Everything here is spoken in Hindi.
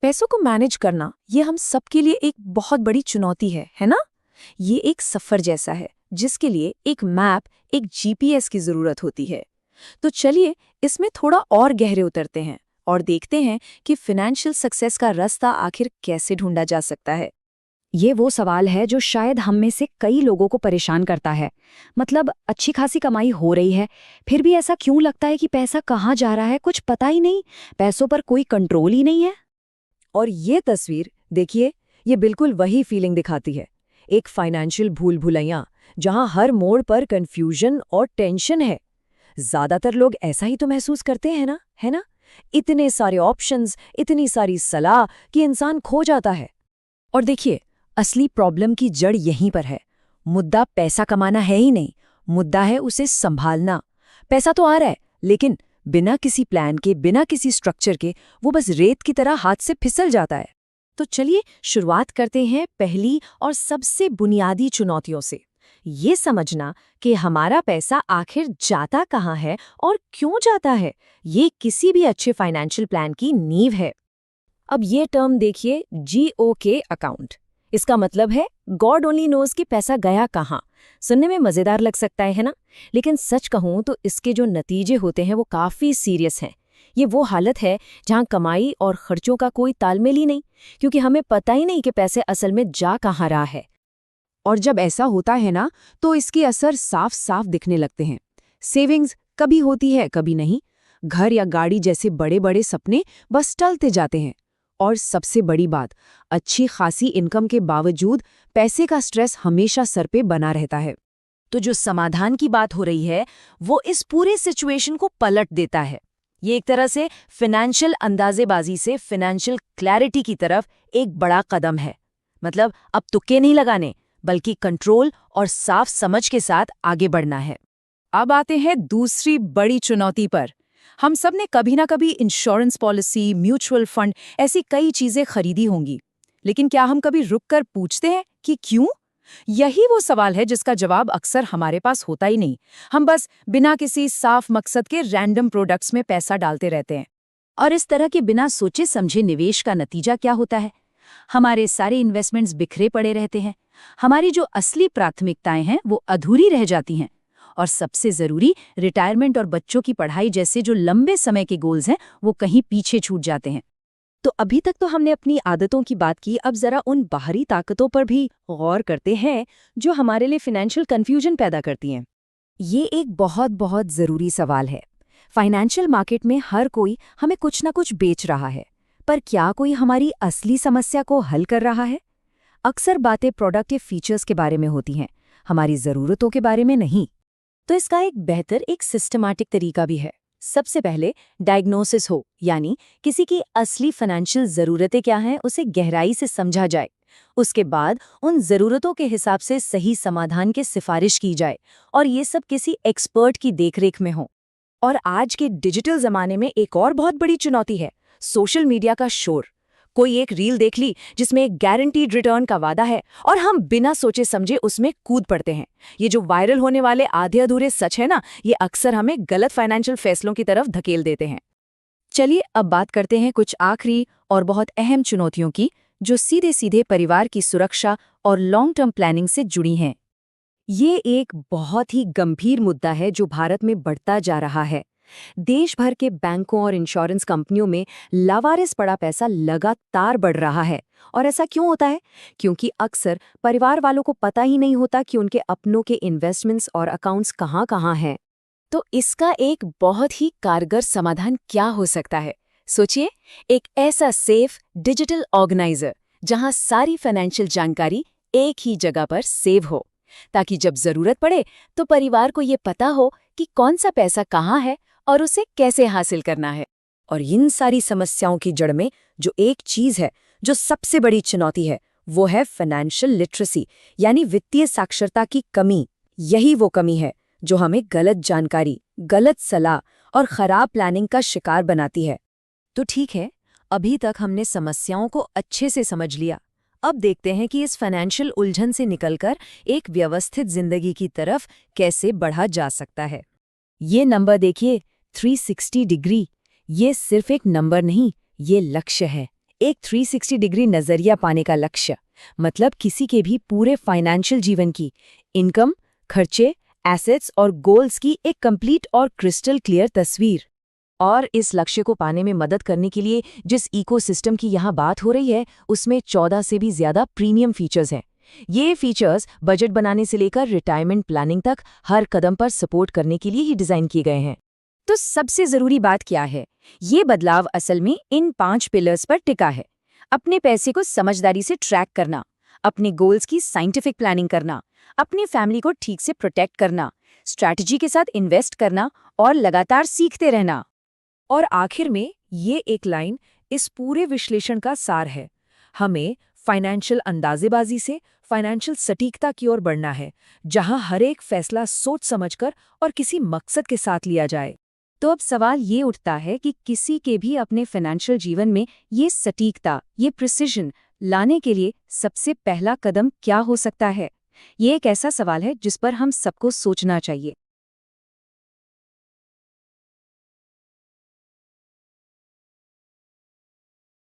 पैसों को मैनेज करना ये हम सबके लिए एक बहुत बड़ी चुनौती है ना? ये एक सफर जैसा है जिसके लिए एक मैप, एक जीपीएस की जरूरत होती है। तो चलिए इसमें थोड़ा और गहरे उतरते हैं और देखते हैं कि फाइनेंशियल सक्सेस का रास्ता आखिर कैसे ढूंढा जा सकता है। ये वो सवाल है जो शायद हम में से कई लोगों को परेशान करता है। मतलब अच्छी खासी कमाई हो रही है, फिर भी ऐसा क्यों लगता है कि पैसा कहाँ जा रहा है कुछ पता ही नहीं, पैसों पर कोई कंट्रोल ही नहीं है। और ये तस्वीर देखिए, ये बिल्कुल वही फीलिंग दिखाती है। एक फाइनेंशियल भूल भुलैया जहां हर मोड़ पर कंफ्यूजन और टेंशन है। ज्यादातर लोग ऐसा ही तो महसूस करते हैं ना, है ना? इतने सारे ऑप्शंस, इतनी सारी सलाह कि इंसान खो जाता है। और देखिए, असली प्रॉब्लम की जड़ यहीं पर है। मुद्दा पैसा कमाना है ही नहीं, मुद्दा है उसे संभालना। पैसा तो आ रहा है, लेकिन बिना किसी प्लान के, बिना किसी स्ट्रक्चर के वो बस रेत की तरह हाथ से फिसल जाता है। तो चलिए शुरुआत करते हैं पहली और सबसे बुनियादी चुनौतियों से। ये समझना कि हमारा पैसा आखिर जाता कहाँ है और क्यों जाता है, ये किसी भी अच्छे फाइनेंशियल प्लान की नींव है। अब ये टर्म देखिए, GOK अकाउंट। इसका मतलब है गॉड ओनली नोज कि पैसा गया कहाँ। सुनने में मजेदार लग सकता है ना? लेकिन सच कहूं तो इसके जो नतीजे होते हैं वो काफी सीरियस हैं। ये वो हालत है जहां कमाई और खर्चों का कोई तालमेल ही नहीं, क्योंकि हमें पता ही नहीं कि पैसे असल में जा कहाँ रहा है। और जब ऐसा होता है ना, तो इसके असर साफ साफ दिखने लगते हैं। सेविंग्स कभी होती है कभी नहीं, घर या गाड़ी जैसे बड़े बड़े सपने बस टलते जाते हैं। और सबसे बड़ी बात, अच्छी खासी इनकम के बावजूद पैसे का स्ट्रेस हमेशा सर पे बना रहता है। तो जो समाधान की बात हो रही है वो इस पूरे सिचुएशन को पलट देता है। ये एक तरह से फाइनेंशियल अंदाजेबाजी से फाइनेंशियल क्लैरिटी की तरफ एक बड़ा कदम है। मतलब अब तुक्के नहीं लगाने, बल्कि कंट्रोल और साफ समझ के साथ आगे बढ़ना है। अब आते हैं दूसरी बड़ी चुनौती पर। हम सब ने कभी ना कभी इंश्योरेंस पॉलिसी, म्यूचुअल फंड, ऐसी कई चीजें खरीदी होंगी। लेकिन क्या हम कभी रुककर पूछते हैं कि क्यों? यही वो सवाल है जिसका जवाब अक्सर हमारे पास होता ही नहीं। हम बस बिना किसी साफ मकसद के रैंडम प्रोडक्ट्स में पैसा डालते रहते हैं। और इस तरह के बिना सोचे समझे निवेश का नतीजा क्या होता है? हमारे सारे इन्वेस्टमेंट्स बिखरे पड़े रहते हैं। हमारी जो असली प्राथमिकताएं हैं वो अधूरी रह जाती हैं। और सबसे जरूरी, रिटायरमेंट और बच्चों की पढ़ाई जैसे जो लंबे समय के गोल्स हैं वो कहीं पीछे छूट जाते हैं। तो अभी तक तो हमने अपनी आदतों की बात की, अब जरा उन बाहरी ताकतों पर भी गौर करते हैं जो हमारे लिए फाइनेंशियल कंफ्यूजन पैदा करती हैं। ये एक बहुत बहुत जरूरी सवाल है। फाइनेंशियल मार्केट में हर कोई हमें कुछ ना कुछ बेच रहा है, पर क्या कोई हमारी असली समस्या को हल कर रहा है? अक्सर बातें प्रोडक्टिव फीचर्स के बारे में होती हैं, हमारी जरूरतों के बारे में नहीं। तो इसका एक बेहतर, एक सिस्टमैटिक तरीका भी है। सबसे पहले डायग्नोसिस हो, यानी किसी की असली फाइनेंशियल ज़रूरतें क्या हैं उसे गहराई से समझा जाए। उसके बाद उन ज़रूरतों के हिसाब से सही समाधान की सिफारिश की जाए, और ये सब किसी एक्सपर्ट की देखरेख में हो। और आज के डिजिटल ज़माने में एक और बहुत बड़ी चुनौती है सोशल मीडिया का शोर। कोई एक रील देख ली जिसमें एक गारंटीड रिटर्न का वादा है और हम बिना सोचे समझे उसमें कूद पड़ते हैं। ये जो वायरल होने वाले आधे अधूरे सच है ना, ये अक्सर हमें गलत फाइनेंशियल फैसलों की तरफ धकेल देते हैं। चलिए अब बात करते हैं कुछ आखिरी और बहुत अहम चुनौतियों की, जो सीधे सीधे परिवार की सुरक्षा और लॉन्ग टर्म प्लानिंग से जुड़ी हैं। ये एक बहुत ही गंभीर मुद्दा है जो भारत में बढ़ता जा रहा है। देश भर के बैंकों और इंश्योरेंस कंपनियों में लावारिस पड़ा पैसा लगातार बढ़ रहा है। और ऐसा क्यों होता है? क्योंकि अक्सर परिवार वालों को पता ही नहीं होता कि उनके अपनों के इन्वेस्टमेंट्स और अकाउंट्स कहाँ कहाँ हैं। तो इसका एक बहुत ही कारगर समाधान क्या हो सकता है? सोचिए, एक ऐसा सेफ डिजिटल ऑर्गेनाइजर जहां सारी फाइनेंशियल जानकारी एक ही जगह पर सेव हो, ताकि जब जरूरत पड़े तो परिवार को ये पता हो कि कौन सा पैसा कहाँ है और उसे कैसे हासिल करना है। और इन सारी समस्याओं की जड़ में जो एक चीज है, जो सबसे बड़ी चुनौती है, वो है फाइनेंशियल लिटरेसी, यानी वित्तीय साक्षरता की कमी। यही वो कमी है जो हमें गलत जानकारी, गलत सलाह और खराब प्लानिंग का शिकार बनाती है। तो ठीक है, अभी तक हमने समस्याओं को अच्छे से समझ लिया। अब देखते हैं कि इस फाइनेंशियल उलझन से निकलकर एक व्यवस्थित जिंदगी की तरफ कैसे बढ़ा जा सकता है। ये नंबर देखिए, 360 डिग्री। ये सिर्फ एक नंबर नहीं, ये लक्ष्य है, एक 360 डिग्री नजरिया पाने का लक्ष्य, मतलब किसी के भी पूरे फाइनेंशियल जीवन की इनकम, खर्चे, एसेट्स और गोल्स की एक कंप्लीट और क्रिस्टल क्लियर तस्वीर। और इस लक्ष्य को पाने में मदद करने के लिए जिस इकोसिस्टम की यहाँ बात हो रही है, उसमें 14 से भी ज्यादा प्रीमियम फीचर्स हैं। ये फीचर्स बजट बनाने से लेकर रिटायरमेंट प्लानिंग तक हर कदम पर सपोर्ट करने के लिए ही डिजाइन किए गए हैं। तो सबसे जरूरी बात क्या है? ये बदलाव असल में इन 5 पिलर्स पर टिका है। अपने पैसे को समझदारी से ट्रैक करना, अपने गोल्स की साइंटिफिक प्लानिंग करना, अपनी फैमिली को ठीक से प्रोटेक्ट करना, स्ट्रैटेजी के साथ इन्वेस्ट करना और लगातार सीखते रहना। और आखिर में ये एक लाइन इस पूरे विश्लेषण का सार है। हमें फाइनेंशियल अंदाजेबाजी से फाइनेंशियल सटीकता की ओर बढ़ना है, जहां हर एक फैसला सोच समझकर और किसी मकसद के साथ लिया जाए। तो अब सवाल ये उठता है कि किसी के भी अपने फाइनेंशियल जीवन में ये सटीकता, ये प्रिसिजन लाने के लिए सबसे पहला कदम क्या हो सकता है? ये एक ऐसा सवाल है जिस पर हम सबको सोचना चाहिए।